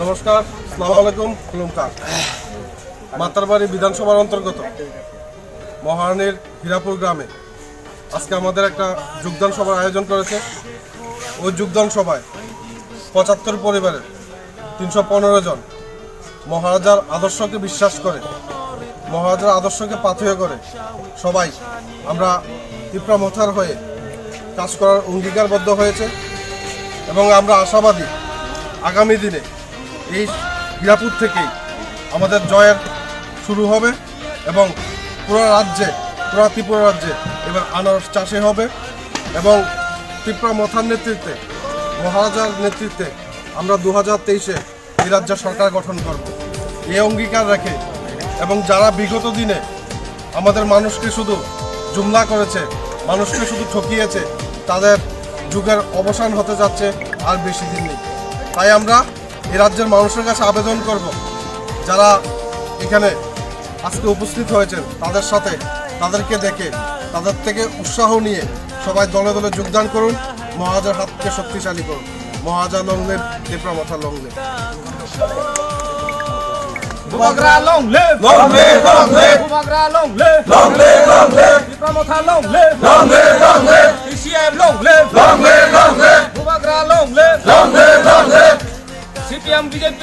নমস্কার, আসসালামু আলাইকুম। নমস্কার। মাতারবাড়ি বিধানসভার অন্তর্গত মহারানীর হীরাপুর গ্রামে আজকে আমাদের একটা যোগদান সভার আয়োজন করেছে। ওই যোগদান সভায় ৭৫ পরিবারের ৩১৫ জন মহারাজার আদর্শকে বিশ্বাস করে, মহারাজার আদর্শকে পাথেয় করে সবাই আমরা তীব্রমথার হয়ে কাজ করার অঙ্গীকারবদ্ধ হয়েছে এবং আমরা আশাবাদী আগামী দিনে এই হীরাপুর থেকেই আমাদের জয়ের শুরু হবে এবং পুরো ত্রিপুরা রাজ্যে এবার আনারস চাষে হবে এবং তীব্রমথার নেতৃত্বে, মহারাজার নেতৃত্বে আমরা 2023-এ এই রাজ্যের সরকার গঠন করব। এই অঙ্গীকার রেখে এবং যারা বিগত দিনে আমাদের মানুষকে শুধু জুমলা করেছে, মানুষকে শুধু ঠকিয়েছে, তাদের যুগের অবসান হতে যাচ্ছে আর বেশি দিন নেই। তাই আমরা এই রাজ্যের মানুষের কাছে আবেদন করব, যারা এখানে আজকে উপস্থিত হয়েছেন তাদের সাথে, তাদেরকে দেখে তাদের থেকে উৎসাহ নিয়ে সবাই দলে দলে যোগদান করুন, মহারাজার হাতকে শক্তিশালী করুন। মহারাজা লং লিভ, তীব্রমথা long live. Bumagra long live, long live, long live. Bumagra long live, long live, long live. তীব্রমথা long live, long live, long live. PCM long live, long live, long live. Bumagra long live, long live, long live. CPM BJP